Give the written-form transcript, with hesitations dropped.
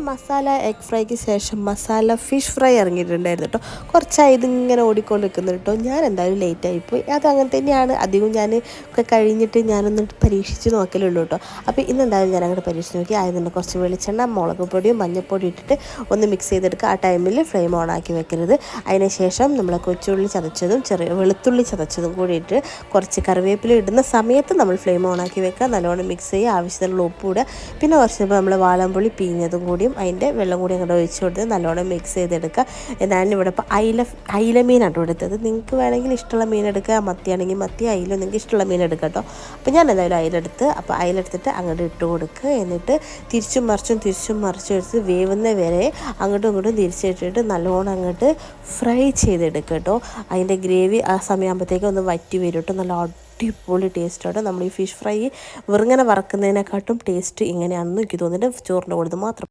Masala egg ഫ്രൈക്ക് ശേഷം masala fish fry ഇറങ്ങിയിട്ടുണ്ടായിരുന്നു കേട്ടോ. കുറച്ചായി ഇതിങ്ങനെ ഓടിക്കൊണ്ട് നിൽക്കുന്നു കേട്ടോ. ഞാൻ എന്തായാലും ലേറ്റായിപ്പോയി. അതങ്ങനെ തന്നെയാണ്. അധികം ഞാൻ ഒക്കെ കഴിഞ്ഞിട്ട് ഞാനൊന്ന് പരീക്ഷിച്ച് നോക്കലുള്ളൂ കേട്ടോ. അപ്പോൾ ഇന്നെന്തായാലും ഞാൻ അങ്ങോട്ട് പരീക്ഷിച്ച് നോക്കി. ആദ്യം തന്നെ കുറച്ച് വെളിച്ചെണ്ണ, മുളക് പൊടിയും മഞ്ഞൾപ്പൊടിയും ഇട്ടിട്ട് ഒന്ന് മിക്സ് ചെയ്തെടുക്കുക. ആ ടൈമിൽ ഫ്ലെയിം ഓൺ ആക്കി വെക്കരുത്. അതിന് ശേഷം നമ്മൾ കൊച്ചുള്ളി ചതച്ചതും വെളുത്തുള്ളി ചതച്ചതും കൂടി ഇട്ട് കുറച്ച് കറിവേപ്പില ഇടുന്ന സമയത്ത് നമ്മൾ ഫ്ലെയിം ഓൺ ആക്കി വെക്കുക. നല്ലോണം മിക്സ് ചെയ്യുക. ആവശ്യത്തിനുള്ള ഉപ്പ് ഇടുക. പിന്നെ കുറച്ച് നമ്മൾ വാളംപുളി പിഴിഞ്ഞതും കൂടിയും അതിൻ്റെ വെള്ളം കൂടി അങ്ങോട്ട് ഒഴിച്ച് കൊടുത്ത് നല്ലോണം മിക്സ് ചെയ്തെടുക്കുക. ഞാനിവിടെ ഇപ്പോൾ അയില മീനാണ് എടുത്തത്. നിങ്ങൾക്ക് വേണമെങ്കിൽ ഇഷ്ടമുള്ള മീൻ എടുക്കുക. മത്തിയാണെങ്കിൽ മത്തി, അയില നിങ്ങൾക്ക് ഇഷ്ടമുള്ള മീൻ എടുക്കുക കേട്ടോ. അപ്പോൾ ഞാൻ എന്തായാലും അയിലെടുത്ത് അയിലെടുത്തിട്ട് അങ്ങോട്ട് ഇട്ട് കൊടുക്കുക. എന്നിട്ട് തിരിച്ചും മറിച്ചും എടുത്ത് വേവുന്ന വരെ അങ്ങോട്ടും ഇങ്ങോട്ടും തിരിച്ചിട്ടിട്ട് നല്ലോണം അങ്ങോട്ട് ഫ്രൈ ചെയ്തെടുക്കുക കേട്ടോ. അതിൻ്റെ ഗ്രേവി ആ സമയമാകുമ്പോഴത്തേക്കും ഒന്ന് വറ്റി വരും കേട്ടോ. നല്ല അടിപൊളി ടേസ്റ്റോടെ നമ്മൾ ഈ ഫിഷ് ഫ്രൈ വെറുങ്ങനെ വറക്കുന്നതിനെക്കാട്ടും ടേസ്റ്റ് ഇങ്ങനെയാണെന്ന് എനിക്ക് തോന്നിയിട്ട് ചോറിൻ്റെ കൂടെ മാത്രം.